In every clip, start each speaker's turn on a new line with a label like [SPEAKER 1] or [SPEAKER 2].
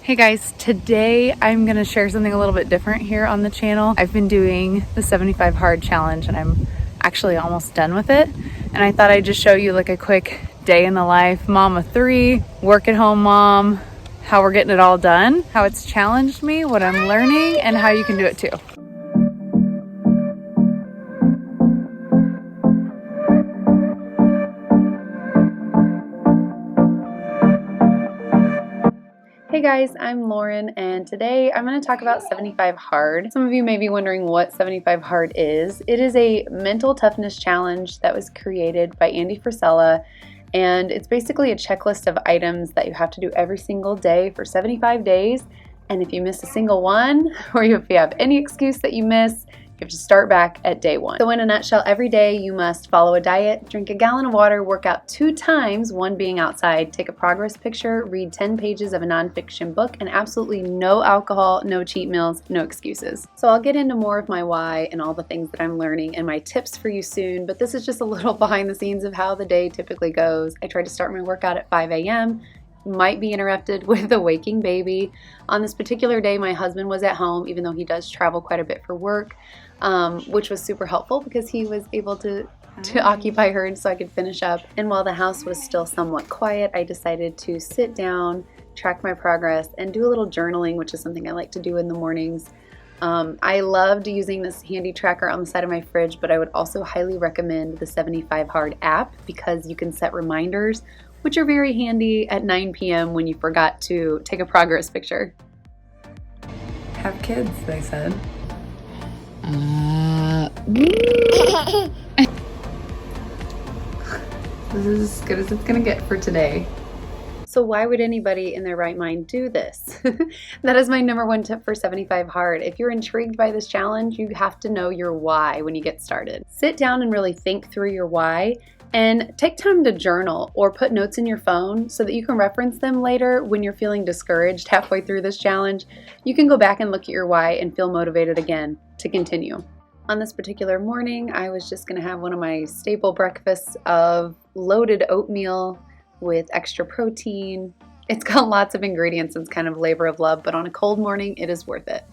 [SPEAKER 1] Hey guys, today I'm gonna share something a little bit different here on the channel. I've been doing the 75 hard challenge and I'm actually almost done with it. And I thought I'd just show you like a quick day in the life. Mom of 3, work at home mom, how we're getting it all done, how it's challenged me, what I'm learning, and how you can do it too. Hey guys, I'm Lauren and today I'm going to talk about 75 hard. Some of you may be wondering what 75 hard is. It is a mental toughness challenge that was created by Andy Frisella, and it's basically a checklist of items that you have to do every single day for 75 days. And if you miss a single one, or if you have any excuse that you miss, you have to start back at day 1. So in a nutshell, every day you must follow a diet, drink a gallon of water, work out 2 times, one being outside, take a progress picture, read 10 pages of a nonfiction book, and absolutely no alcohol, no cheat meals, no excuses. So I'll get into more of my why and all the things that I'm learning and my tips for you soon, but this is just a little behind the scenes of how the day typically goes. I try to start my workout at 5 a.m., might be interrupted with a waking baby. On this particular day, my husband was at home, even though he does travel quite a bit for work, which was super helpful because he was able to occupy her so I could finish up. And while the house was still somewhat quiet, I decided to sit down, track my progress, and do a little journaling, which is something I like to do in the mornings. I loved using this handy tracker on the side of my fridge, but I would also highly recommend the 75 Hard app because you can set reminders, which are very handy at 9 p.m. when you forgot to take a progress picture. Have kids, they said. This is as good as it's gonna get for today. So why would anybody in their right mind do this? That is my number 1 tip for 75 hard. If you're intrigued by this challenge, you have to know your why when you get started. Sit down and really think through your why, and take time to journal or put notes in your phone so that you can reference them later when you're feeling discouraged halfway through this challenge. You can go back and look at your why and feel motivated again to continue. On this particular morning, I was just going to have one of my staple breakfasts of loaded oatmeal with extra protein. It's got lots of ingredients and it's kind of labor of love, but on a cold morning, it is worth it.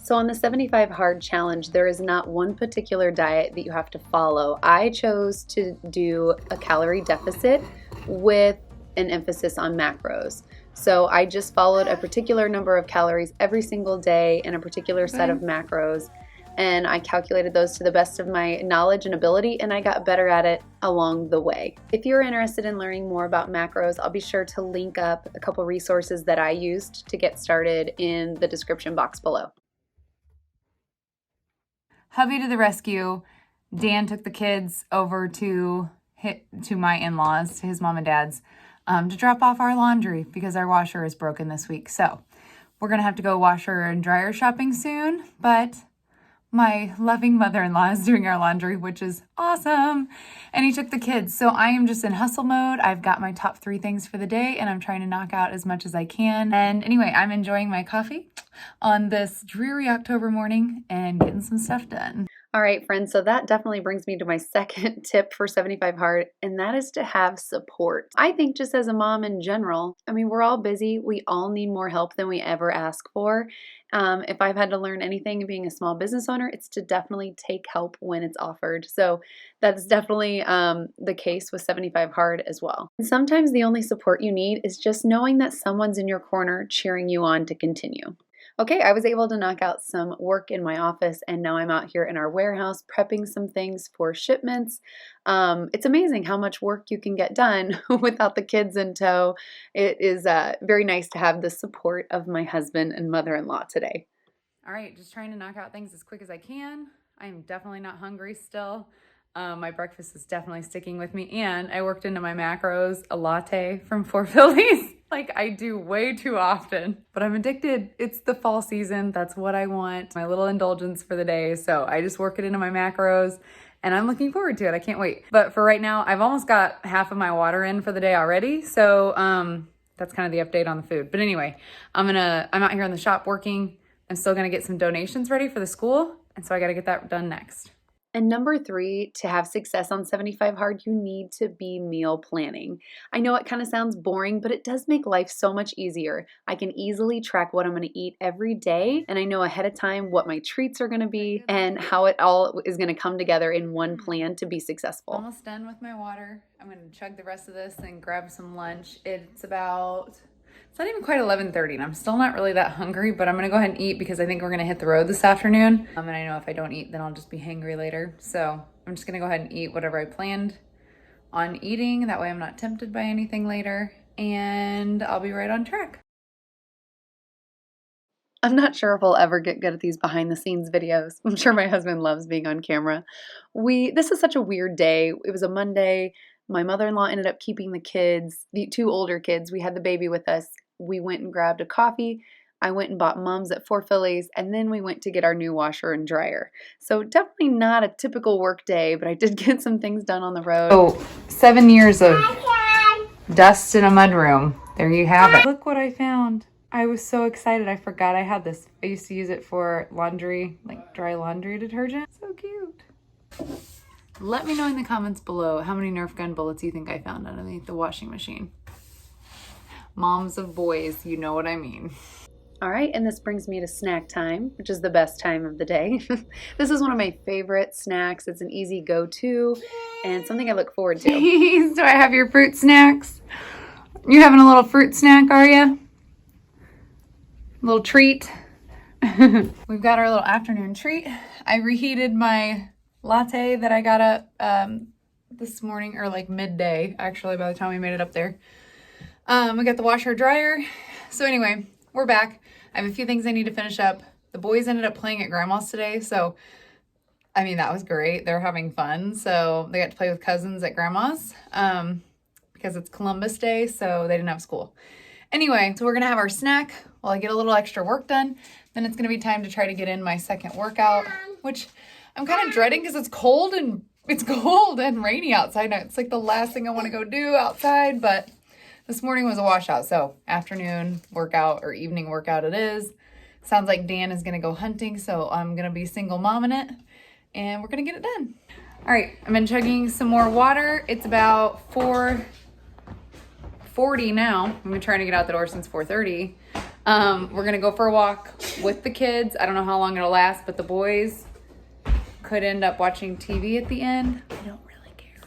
[SPEAKER 1] So on the 75 hard challenge, there is not one particular diet that you have to follow. I chose to do a calorie deficit with an emphasis on macros. So I just followed a particular number of calories every single day and a particular set of macros. And I calculated those to the best of my knowledge and ability, and I got better at it along the way. If you're interested in learning more about macros, I'll be sure to link up a couple resources that I used to get started in the description box below. Hubby to the rescue. Dan took the kids over to my in-laws, to his mom and dad's, to drop off our laundry because our washer is broken this week. So we're gonna have to go washer and dryer shopping soon, but my loving mother-in-law is doing our laundry, which is awesome. And he took the kids. So I am just in hustle mode. I've got my top 3 things for the day and I'm trying to knock out as much as I can. And anyway, I'm enjoying my coffee on this dreary October morning and getting some stuff done. All right, friends, so that definitely brings me to my second tip for 75 hard, and that is to have support. I think just as a mom in general, I mean, we're all busy. We all need more help than we ever ask for. If I've had to learn anything being a small business owner, it's to definitely take help when it's offered. So that's definitely the case with 75 hard as well. And sometimes the only support you need is just knowing that someone's in your corner cheering you on to continue. Okay, I was able to knock out some work in my office, and now I'm out here in our warehouse prepping some things for shipments. It's amazing how much work you can get done without the kids in tow. It is very nice to have the support of my husband and mother-in-law today. All right, just trying to knock out things as quick as I can. I am definitely not hungry still. My breakfast is definitely sticking with me, and I worked into my macros a latte from 4 Phillies. Like I do way too often, but I'm addicted. It's the fall season. That's what I want. My little indulgence for the day. So I just work it into my macros and I'm looking forward to it. I can't wait. But for right now, I've almost got half of my water in for the day already. So that's kind of the update on the food. But anyway, I'm out here in the shop working. I'm still gonna get some donations ready for the school. And so I gotta get that done next.
[SPEAKER 2] And number 3, to have success on 75 hard, you need to be meal planning. I know it kind of sounds boring, but it does make life so much easier. I can easily track what I'm going to eat every day, and I know ahead of time what my treats are going to be and how it all is going to come together in one plan to be successful.
[SPEAKER 1] Almost done with my water. I'm going to chug the rest of this and grab some lunch. It's not even quite 11:30 and I'm still not really that hungry, but I'm gonna go ahead and eat because I think we're gonna hit the road this afternoon. And I know if I don't eat, then I'll just be hangry later. So I'm just gonna go ahead and eat whatever I planned on eating. That way I'm not tempted by anything later, and I'll be right on track.
[SPEAKER 2] I'm not sure if we'll ever get good at these behind the scenes videos. I'm sure my husband loves being on camera. This is such a weird day. It was a Monday. My mother-in-law ended up keeping the kids, the 2 older kids. We had the baby with us. We went and grabbed a coffee. I went and bought Mums at 4 Phillies, and then we went to get our new washer and dryer. So definitely not a typical work day, but I did get some things done on the road.
[SPEAKER 1] Oh, 7 years of dust in a mudroom. There you have it. Look what I found. I was so excited. I forgot I had this. I used to use it for laundry, like dry laundry detergent. So cute. Let me know in the comments below how many Nerf gun bullets you think I found underneath the washing machine. Moms of boys, you know what I mean.
[SPEAKER 2] All right, and this brings me to snack time, which is the best time of the day. This is one of my favorite snacks. It's an easy go-to and something I look forward to.
[SPEAKER 1] Jeez, do I have your fruit snacks? You having a little fruit snack, are you? Little treat. We've got our little afternoon treat. I reheated my latte that I got up this morning, or like midday, actually, by the time we made it up there. We got the washer dryer. So anyway, we're back. I have a few things I need to finish up. The boys ended up playing at grandma's today. So, I mean, that was great. They're having fun. So they got to play with cousins at grandma's because it's Columbus Day. So they didn't have school. Anyway, so we're going to have our snack while I get a little extra work done. Then it's going to be time to try to get in my second workout, which I'm kind of dreading because it's cold and rainy outside. It's like the last thing I want to go do outside, but this morning was a washout. So afternoon workout or evening workout it is. Sounds like Dan is going to go hunting. So I'm going to be single momming it and we're going to get it done. All right. I've been chugging some more water. It's about 4:40 now. I've been trying to get out the door since 4:30. We're going to go for a walk with the kids. I don't know how long it'll last, but the boys could end up watching TV at the end. I don't really care.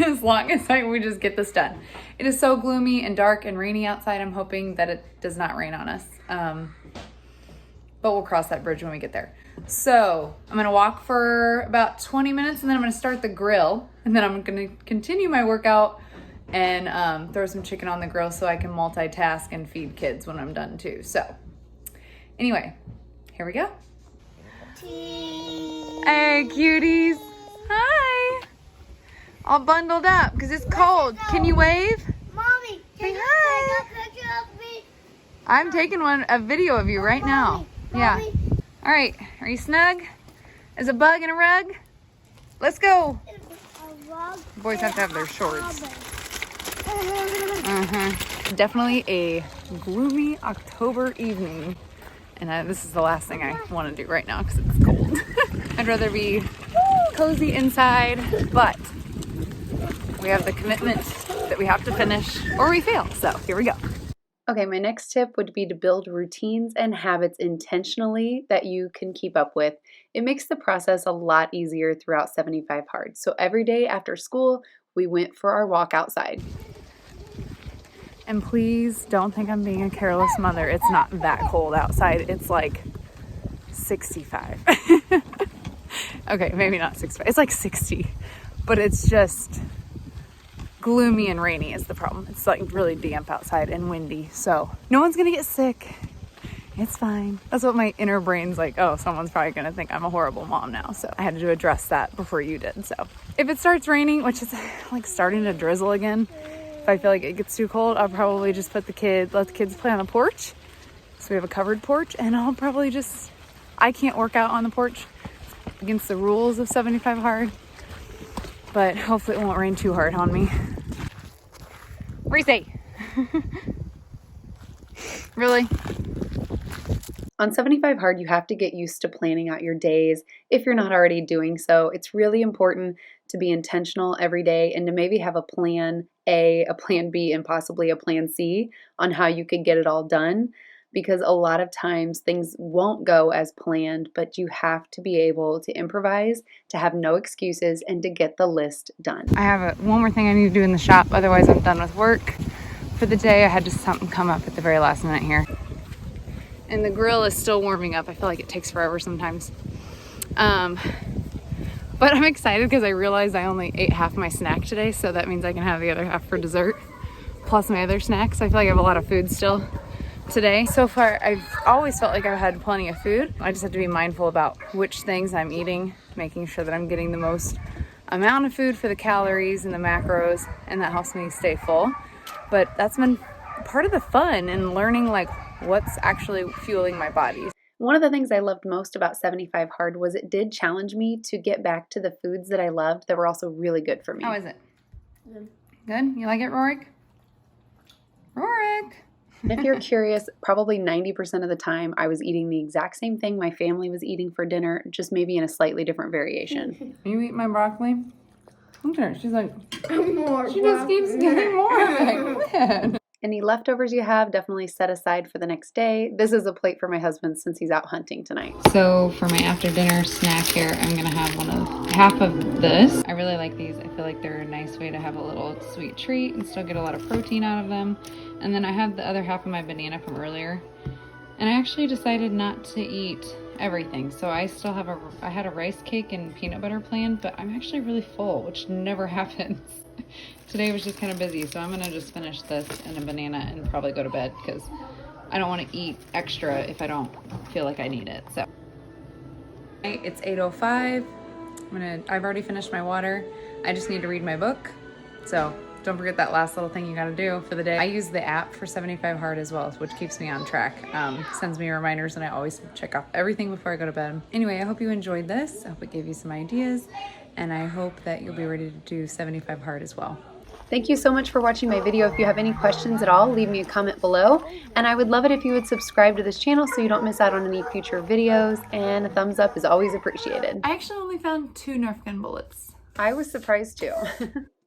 [SPEAKER 1] As long as we just get this done. It is so gloomy and dark and rainy outside. I'm hoping that it does not rain on us. But we'll cross that bridge when we get there. So I'm going to walk for about 20 minutes and then I'm going to start the grill. And then I'm going to continue my workout and throw some chicken on the grill so I can multitask and feed kids when I'm done too. So anyway, here we go. Hey, cuties. Hi. All bundled up because it's cold. Can you wave?
[SPEAKER 3] Mommy,
[SPEAKER 1] Say hi.
[SPEAKER 3] take a picture of me?
[SPEAKER 1] I'm taking a video of you right now. Yeah. All right. Are you snug? Is a bug in a rug? Let's go. Boys have to have their shorts. Definitely a gloomy October evening. And this is the last thing I want to do right now because it's cold. I'd rather be cozy inside, but we have the commitment that we have to finish or we fail. So here we go.
[SPEAKER 2] Okay, my next tip would be to build routines and habits intentionally that you can keep up with. It makes the process a lot easier throughout 75 hard. So every day after school, we went for our walk outside.
[SPEAKER 1] And please don't think I'm being a careless mother. It's not that cold outside. It's like 65. Okay, maybe not 65. It's like 60. But it's just gloomy and rainy is the problem. It's like really damp outside and windy. So no one's going to get sick. It's fine. That's what my inner brain's like, oh, someone's probably going to think I'm a horrible mom now. So I had to address that before you did. So if it starts raining, which is like starting to drizzle again, if I feel like it gets too cold, I'll probably just let the kids play on the porch. So we have a covered porch and I'll probably I can't work out on the porch against the rules of 75 hard, but hopefully it won't rain too hard on me. Reese. Really?
[SPEAKER 2] On 75 Hard, you have to get used to planning out your days if you're not already doing so. It's really important to be intentional every day and to maybe have a plan A, a plan B, and possibly a plan C on how you could get it all done. Because a lot of times things won't go as planned, but you have to be able to improvise, to have no excuses, and to get the list done.
[SPEAKER 1] I have one more thing I need to do in the shop, otherwise I'm done with work for the day. I had just something come up at the very last minute here. And the grill is still warming up. I feel like it takes forever sometimes. But I'm excited because I realized I only ate half my snack today, so that means I can have the other half for dessert, plus my other snacks. I feel like I have a lot of food still today. So far, I've always felt like I've had plenty of food. I just have to be mindful about which things I'm eating, making sure that I'm getting the most amount of food for the calories and the macros, and that helps me stay full. But that's been part of the fun and learning like what's actually fueling my body.
[SPEAKER 2] One of the things I loved most about 75 Hard was it did challenge me to get back to the foods that I loved that were also really good for me.
[SPEAKER 1] How is it? Good? You like it, Rorik? Rorik!
[SPEAKER 2] If you're curious, probably 90% of the time I was eating the exact same thing my family was eating for dinner, just maybe in a slightly different variation.
[SPEAKER 1] You eat my broccoli? Look at her. She's like,
[SPEAKER 3] More
[SPEAKER 1] she just keeps getting more. I'm like, man.
[SPEAKER 2] Any leftovers you have, definitely set aside for the next day. This is a plate for my husband since he's out hunting tonight.
[SPEAKER 1] So for my after dinner snack here, I'm gonna have half of this. I really like these. I feel like they're a nice way to have a little sweet treat and still get a lot of protein out of them. And then I have the other half of my banana from earlier. And I actually decided not to eat everything. So I still have I had a rice cake and peanut butter planned, but I'm actually really full, which never happens. Today was just kind of busy, so I'm gonna just finish this and a banana and probably go to bed because I don't want to eat extra if I don't feel like I need it. So it's 8:05. I've already finished my water. I just need to read my book. So don't forget that last little thing you gotta do for the day. I use the app for 75 Hard as well, which keeps me on track. Sends me reminders and I always check off everything before I go to bed. Anyway, I hope you enjoyed this. I hope it gave you some ideas and I hope that you'll be ready to do 75 Hard as well.
[SPEAKER 2] Thank you so much for watching my video. If you have any questions at all, leave me a comment below. And I would love it if you would subscribe to this channel so you don't miss out on any future videos. And a thumbs up is always appreciated.
[SPEAKER 1] I actually only found 2 Nerf gun bullets.
[SPEAKER 2] I was surprised too.